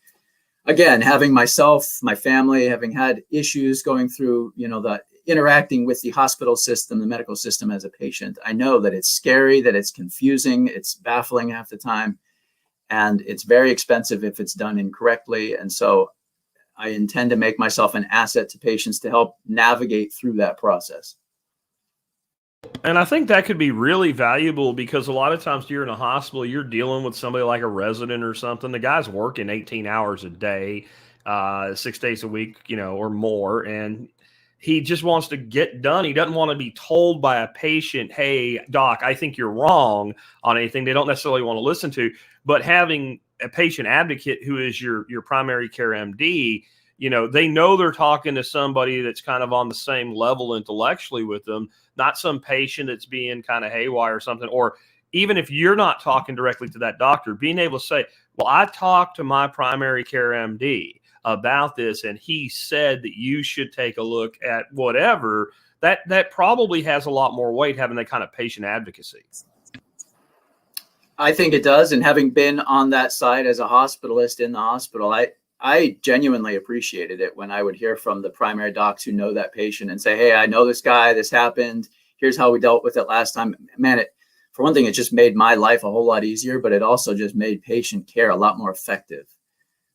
again, having myself, my family, having had issues going through, the interacting with the hospital system, the medical system as a patient, I know that it's scary, that it's confusing, it's baffling half the time. And it's very expensive if it's done incorrectly. And so I intend to make myself an asset to patients to help navigate through that process. And I think that could be really valuable because a lot of times you're in a hospital, you're dealing with somebody like a resident or something. The guy's working 18 hours a day, 6 days a week, or more. And he just wants to get done. He doesn't want to be told by a patient, hey, doc, I think you're wrong on anything they don't necessarily want to listen to. But having a patient advocate who is your primary care MD, they know they're talking to somebody that's kind of on the same level intellectually with them, not some patient that's being kind of haywire or something. Or even if you're not talking directly to that doctor, being able to say, well, I talked to my primary care MD about this, and he said that you should take a look at whatever, that probably has a lot more weight, having that kind of patient advocacy. I think it does. And having been on that side as a hospitalist in the hospital, I genuinely appreciated it when I would hear from the primary docs who know that patient and say, hey, I know this guy, this happened. Here's how we dealt with it last time. Man, for one thing, it just made my life a whole lot easier, but it also just made patient care a lot more effective.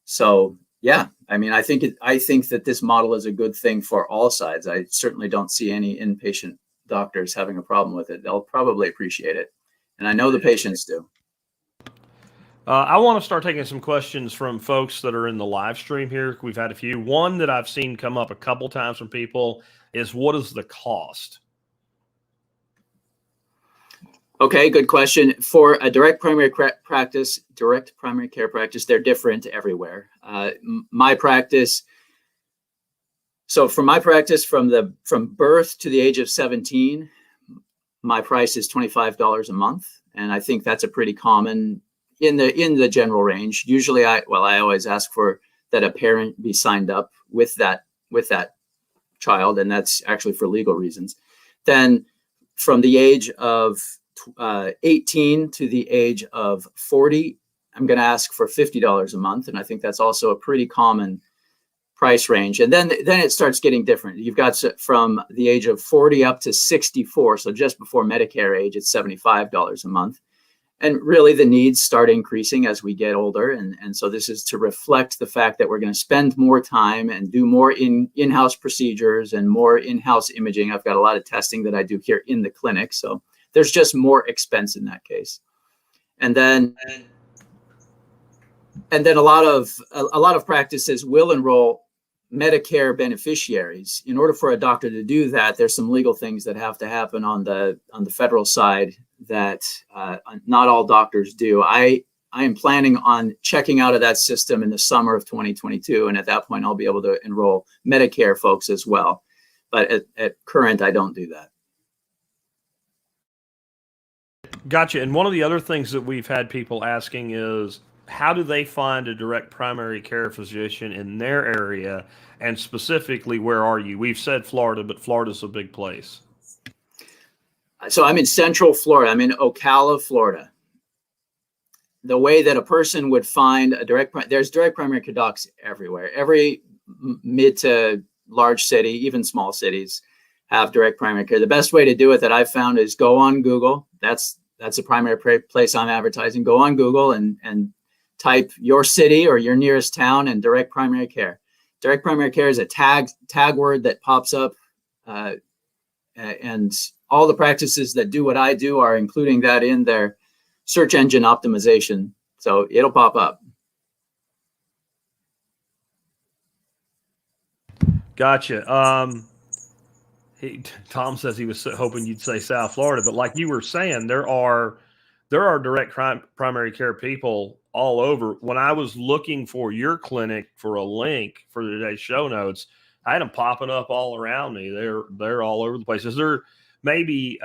So yeah, I mean, I think that this model is a good thing for all sides. I certainly don't see any inpatient doctors having a problem with it. They'll probably appreciate it. And I know the patients do. I want to start taking some questions from folks that are in the live stream here. We've had a few. One that I've seen come up a couple times from people is, what is the cost? Okay, good question. For a direct primary care practice, they're different everywhere. My practice, so for my practice from birth to the age of 17, my price is $25 a month. And I think that's a pretty common in the general range. Usually I always ask for that a parent be signed up with that child. And that's actually for legal reasons. Then from the age of 18 to the age of 40, I'm going to ask for $50 a month. And I think that's also a pretty common price range. And then it starts getting different. You've got from the age of 40 up to 64. So just before Medicare age, it's $75 a month. And really the needs start increasing as we get older. And so this is to reflect the fact that we're going to spend more time and do more in-house procedures and more in-house imaging. I've got a lot of testing that I do here in the clinic. So there's just more expense in that case. And then a lot of practices will enroll Medicare beneficiaries. In order for a doctor to do that, there's some legal things that have to happen on the federal side that not all doctors do. I am planning on checking out of that system in the summer of 2022. And at that point, I'll be able to enroll Medicare folks as well. But at current, I don't do that. Gotcha. And one of the other things that we've had people asking is, how do they find a direct primary care physician in their area? And specifically, where are you? We've said Florida, but Florida's a big place. So I'm in Central Florida. I'm in Ocala, Florida. The way that a person would find a there's direct primary care docs everywhere. Every mid to large city, even small cities, have direct primary care. The best way to do it that I've found is go on Google. That's the primary place I'm advertising. Go on Google and type your city or your nearest town and direct primary care. Direct primary care is a tag word that pops up, and all the practices that do what I do are including that in their search engine optimization. So it'll pop up. Gotcha. Tom says he was hoping you'd say South Florida, but like you were saying, there are direct primary care people all over. When I was looking for your clinic for a link for today's show notes, I had them popping up all around me. They're all over the place. Is there maybe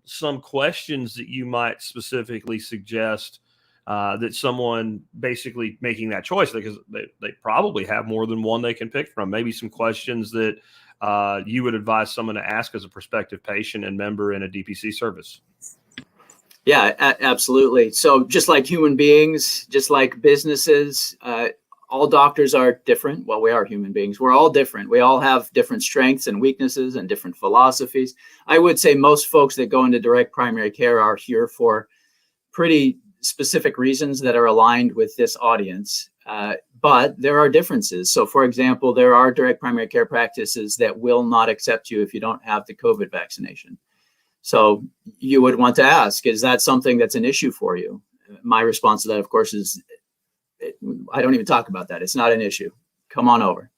some questions that you might specifically suggest that someone basically making that choice, because they probably have more than one they can pick from? Maybe some questions that you would advise someone to ask as a prospective patient and member in a DPC service? Yeah, absolutely. So just like human beings, just like businesses, all doctors are different. Well, we are human beings. We're all different. We all have different strengths and weaknesses and different philosophies. I would say most folks that go into direct primary care are here for pretty specific reasons that are aligned with this audience. But there are differences. So for example, there are direct primary care practices that will not accept you if you don't have the COVID vaccination. So you would want to ask, is that something that's an issue for you? My response to that, of course, is I don't even talk about that. It's not an issue. Come on over.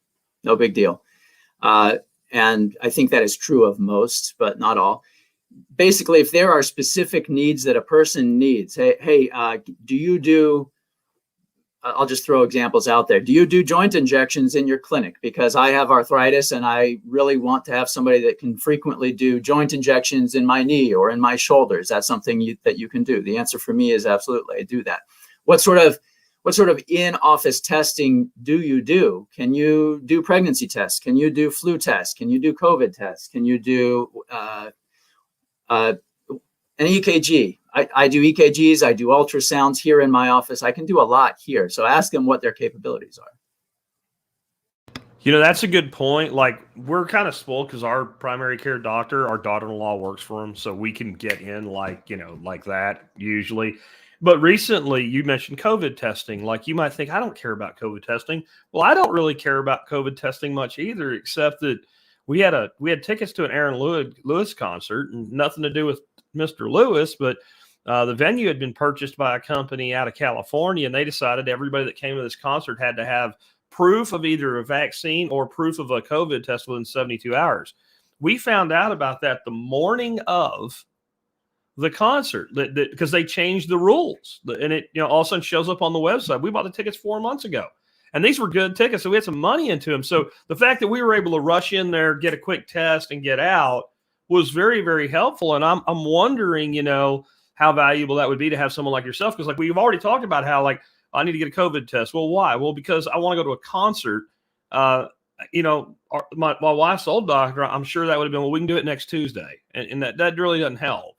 No big deal. And I think that is true of most, but not all. Basically, if there are specific needs that a person needs, hey, do you do, I'll just throw examples out there. Do you do joint injections in your clinic? Because I have arthritis and I really want to have somebody that can frequently do joint injections in my knee or in my shoulders. That's something that you can do. The answer for me is absolutely, I do that. What sort of in-office testing do you do? Can you do pregnancy tests? Can you do flu tests? Can you do COVID tests? Can you do an EKG? I do EKGs, I do ultrasounds here in my office. I can do a lot here. So ask them what their capabilities are. You know, that's a good point. Like, we're kind of spoiled because our primary care doctor, our daughter-in-law works for him. So we can get in like that usually. But recently you mentioned COVID testing. Like, you might think, I don't care about COVID testing. Well, I don't really care about COVID testing much either, except that we had tickets to an Aaron Lewis concert, and nothing to do with Mr. Lewis, but the venue had been purchased by a company out of California, and they decided everybody that came to this concert had to have proof of either a vaccine or proof of a COVID test within 72 hours. We found out about that the morning of the concert because they changed the rules, and it all of a sudden shows up on the website. We bought the tickets 4 months ago, and these were good tickets, so we had some money into them. So the fact that we were able to rush in there, get a quick test, and get out was very, very helpful. And I'm wondering, how valuable that would be to have someone like yourself, because like we've already talked about how like I need to get a COVID test. Well, why? Well, because I want to go to a concert. My wife's old doctor, I'm sure that would have been, well, we can do it next Tuesday, and that really doesn't help.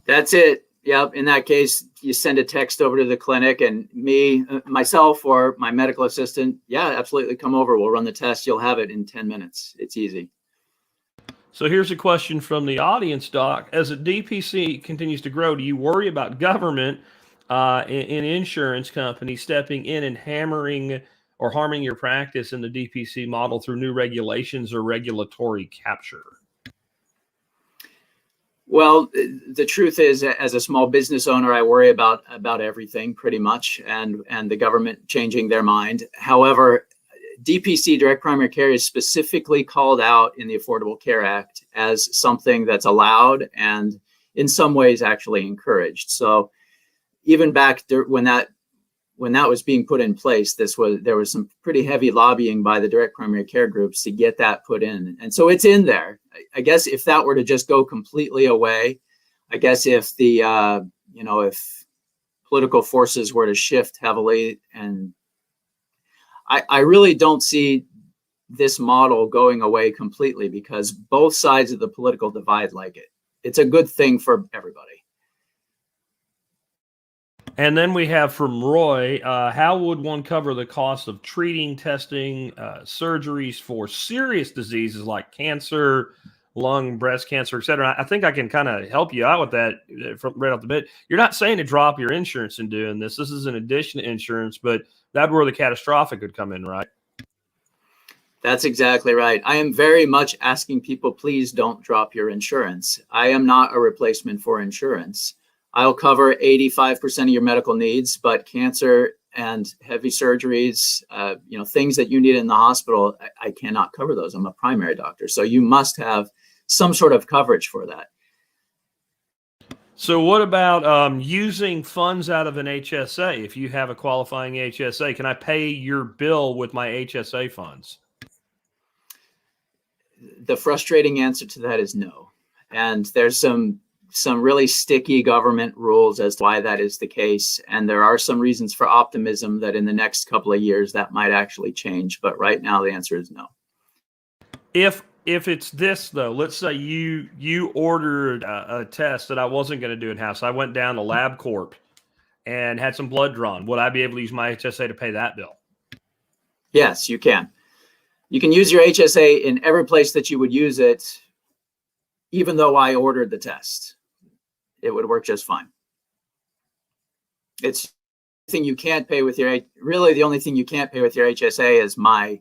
That's it. Yep. In that case, you send a text over to the clinic, and myself or my medical assistant, yeah, absolutely, come over. We'll run the test. You'll have it in 10 minutes. It's easy. So here's a question from the audience, Doc. As a DPC continues to grow, do you worry about government and insurance companies stepping in and hammering or harming your practice in the DPC model through new regulations or regulatory capture? Well, the truth is, as a small business owner, I worry about everything pretty much, and the government changing their mind. However, DPC, direct primary care, is specifically called out in the Affordable Care Act as something that's allowed and in some ways actually encouraged. So even back when when that was being put in place, there was some pretty heavy lobbying by the direct primary care groups to get that put in. And so it's in there. I guess if that were to just go completely away, I guess if the, if political forces were to shift heavily, and I really don't see this model going away completely, because both sides of the political divide like it. It's a good thing for everybody. And then we have from Roy, how would one cover the cost of treating, testing, surgeries for serious diseases like cancer, lung, breast cancer, et cetera? I think I can kind of help you out with that from right off the bat. You're not saying to drop your insurance in doing this. This is an addition to insurance, but that's where the catastrophic would come in, right? That's exactly right. I am very much asking people, please don't drop your insurance. I am not a replacement for insurance. I'll cover 85% of your medical needs, but cancer and heavy surgeries, things that you need in the hospital, I cannot cover those. I'm a primary doctor. So you must have some sort of coverage for that. So what about using funds out of an HSA? If you have a qualifying HSA, can I pay your bill with my HSA funds? The frustrating answer to that is no. And there's some really sticky government rules as to why that is the case. And there are some reasons for optimism that in the next couple of years that might actually change. But right now the answer is no. If it's this, though, let's say you ordered a test that I wasn't going to do in-house. I went down to LabCorp and had some blood drawn. Would I be able to use my HSA to pay that bill? Yes, you can. You can use your HSA in every place that you would use it, even though I ordered the test. It would work just fine. It's the thing you can't pay with your, really the only thing you can't pay with your HSA is my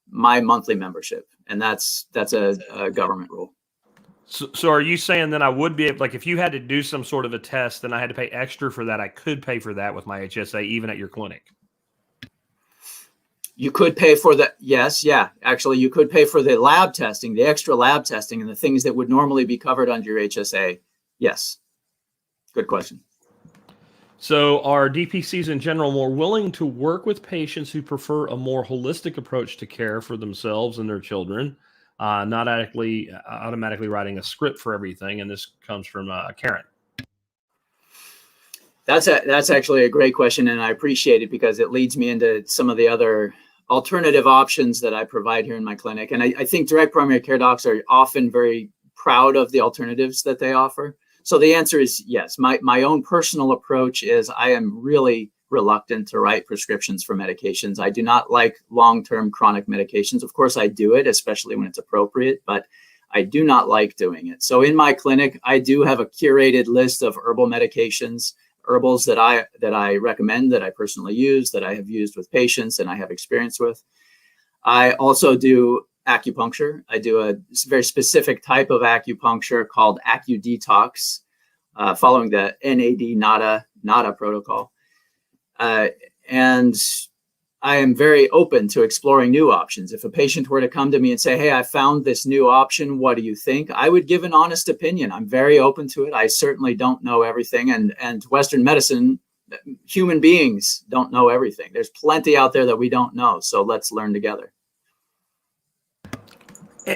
monthly membership. And that's a government rule. So are you saying then I would be able, like if you had to do some sort of a test and I had to pay extra for that, I could pay for that with my HSA even at your clinic? You could pay for that. Yes. Yeah. Actually, you could pay for the lab testing, the extra lab testing, and the things that would normally be covered under your HSA. Yes. Good question. So are DPCs in general more willing to work with patients who prefer a more holistic approach to care for themselves and their children, not automatically writing a script for everything? And this comes from Karen. That's actually a great question, and I appreciate it because it leads me into some of the other alternative options that I provide here in my clinic. And I think direct primary care docs are often very proud of the alternatives that they offer. So the answer is yes. My own personal approach is I am really reluctant to write prescriptions for medications. I do not like long-term chronic medications. Of course, I do it, especially when it's appropriate, but I do not like doing it. So in my clinic, I do have a curated list of herbal medications, herbals that I recommend, that I personally use, that I have used with patients and I have experience with. I also do acupuncture. I do a very specific type of acupuncture called AcuDetox, following the NAD/NADA protocol. And I am very open to exploring new options. If a patient were to come to me and say, hey, I found this new option, what do you think? I would give an honest opinion. I'm very open to it. I certainly don't know everything. And Western medicine, human beings don't know everything. There's plenty out there that we don't know. So let's learn together.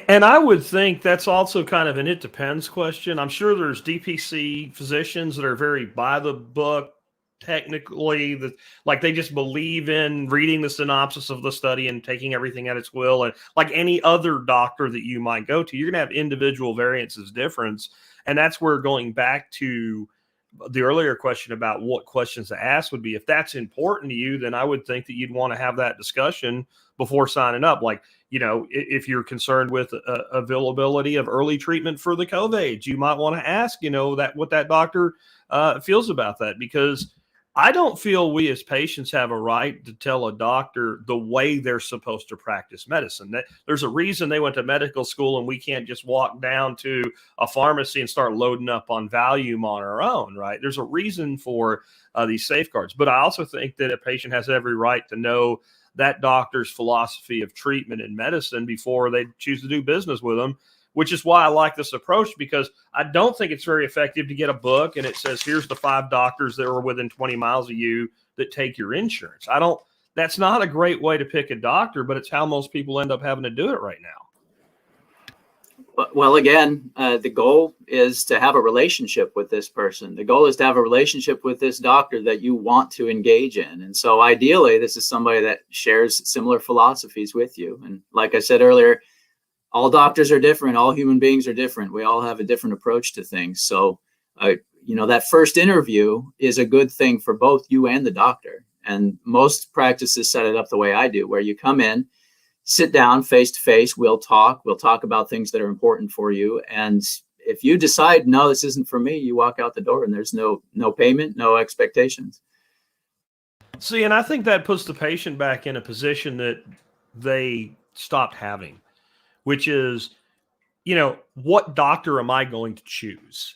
And I would think that's also kind of an it depends question. I'm sure there's DPC physicians that are very by the book, technically, that like they just believe in reading the synopsis of the study and taking everything at its will. And like any other doctor that you might go to, you're going to have individual variances difference. And that's where going back to the earlier question about what questions to ask would be, if that's important to you, then I would think that you'd want to have that discussion before signing up. Like, if you're concerned with availability of early treatment for the COVID, you might want to ask, that what that doctor feels about that, because I don't feel we as patients have a right to tell a doctor the way they're supposed to practice medicine. There's a reason they went to medical school, and we can't just walk down to a pharmacy and start loading up on Valium on our own, right? There's a reason for these safeguards. But I also think that a patient has every right to know that doctor's philosophy of treatment and medicine before they choose to do business with them, which is why I like this approach, because I don't think it's very effective to get a book and it says, here's the 5 doctors that are within 20 miles of you that take your insurance. That's not a great way to pick a doctor, but it's how most people end up having to do it right now. Well, again, the goal is to have a relationship with this person. The goal is to have a relationship with this doctor that you want to engage in. And so ideally, this is somebody that shares similar philosophies with you. And like I said earlier, all doctors are different. All human beings are different. We all have a different approach to things. So, that first interview is a good thing for both you and the doctor. And most practices set it up the way I do, where you come in, sit down face to face. We'll talk about things that are important for you. And if you decide, no, this isn't for me, you walk out the door and there's no payment, no expectations. See, and I think that puts the patient back in a position that they stopped having, which is, what doctor am I going to choose?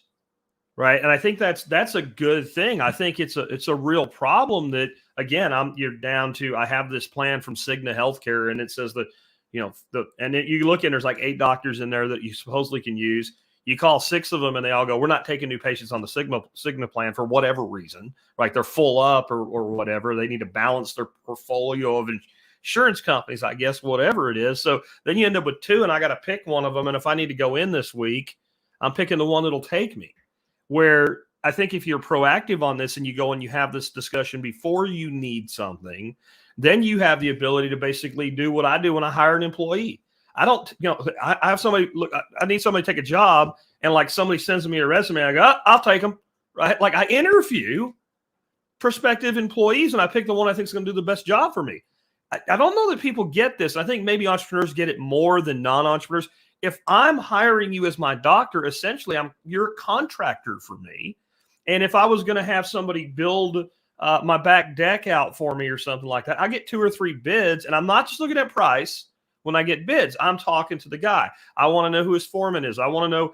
Right. And I think that's a good thing. I think it's a real problem that, again, you're down to, I have this plan from Cigna Healthcare, and it says that, and then you look in, there's like 8 doctors in there that you supposedly can use. You call 6 of them and they all go, we're not taking new patients on the Cigna plan for whatever reason, right? They're full up or whatever. They need to balance their portfolio of insurance companies, I guess, whatever it is. So then you end up with 2 and I got to pick one of them. And if I need to go in this week, I'm picking the one that'll take me. Where I think if you're proactive on this and you go and you have this discussion before you need something, then you have the ability to basically do what I do when I hire an employee. I don't, I have somebody, look, I need somebody to take a job, and like somebody sends me a resume, I go, I'll take them, right? Like I interview prospective employees and I pick the one I think is going to do the best job for me. I don't know that people get this. I think maybe entrepreneurs get it more than non-entrepreneurs. If I'm hiring you as my doctor, essentially you're a contractor for me. And if I was going to have somebody build my back deck out for me or something like that, I get 2 or 3 bids, and I'm not just looking at price when I get bids. I'm talking to the guy. I want to know who his foreman is. I want to know,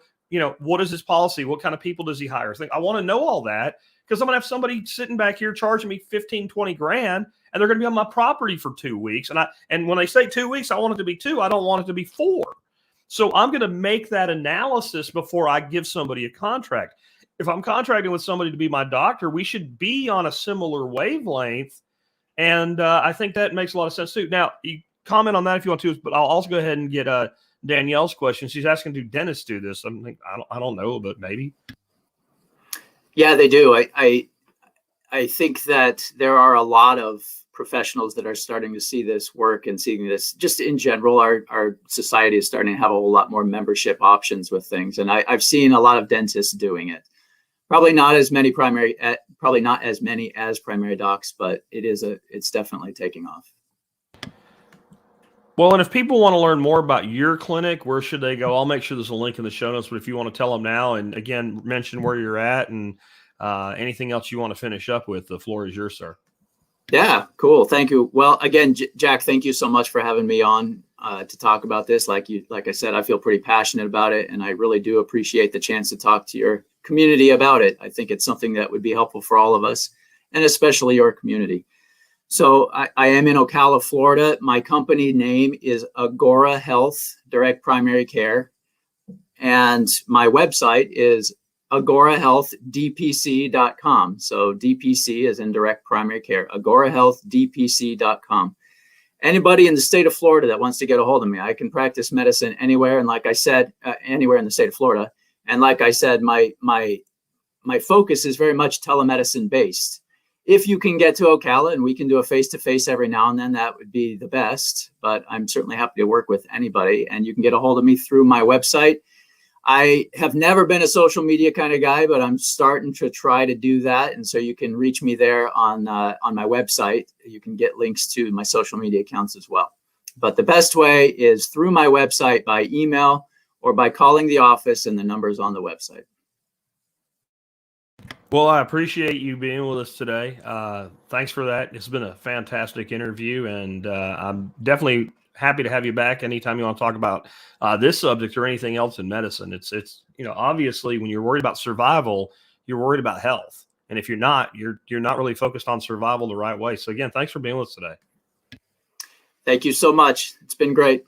what is his policy? What kind of people does he hire? I want to know all that, because I'm going to have somebody sitting back here charging me 15, 20 grand, and they're going to be on my property for 2 weeks. And when they say 2 weeks, I want it to be 2. I don't want it to be 4. So I'm going to make that analysis before I give somebody a contract. If I'm contracting with somebody to be my doctor, we should be on a similar wavelength. And I think that makes a lot of sense too. Now, you comment on that if you want to, but I'll also go ahead and get Danielle's question. She's asking, do dentists do this? I don't know, but maybe. Yeah, they do. I think that there are a lot of professionals that are starting to see this work and seeing this just in general. Our society is starting to have a whole lot more membership options with things. And I've seen a lot of dentists doing it. Probably not as many as primary docs, but it's definitely taking off. Well, and if people want to learn more about your clinic, where should they go? I'll make sure there's a link in the show notes, but if you want to tell them now, and again, mention where you're at and anything else you want to finish up with, the floor is yours, sir. Yeah, cool. Thank you. Well, again, Jack, thank you so much for having me on to talk about this. Like I said, I feel pretty passionate about it, and I really do appreciate the chance to talk to your community about it. I think it's something that would be helpful for all of us, and especially your community. So I am in Ocala, Florida. My company name is Agora Health Direct Primary Care, and my website is agorahealthdpc.com. So DPC is in direct primary care, agorahealthdpc.com. Anybody in the state of Florida that wants to get a hold of me, I can practice medicine anywhere. And like I said, anywhere in the state of Florida. And like I said, my focus is very much telemedicine based. If you can get to Ocala and we can do a face-to-face every now and then, that would be the best. But I'm certainly happy to work with anybody. And you can get a hold of me through my website. I have never been a social media kind of guy, but I'm starting to try to do that. And so you can reach me there on my website. You can get links to my social media accounts as well. But the best way is through my website, by email, or by calling the office, and the number's on the website. Well, I appreciate you being with us today. Thanks for that. It's been a fantastic interview, and I'm definitely happy to have you back anytime you want to talk about this subject or anything else in medicine. It's obviously when you're worried about survival, you're worried about health. And if you're not really focused on survival the right way. So again, thanks for being with us today. Thank you so much. It's been great.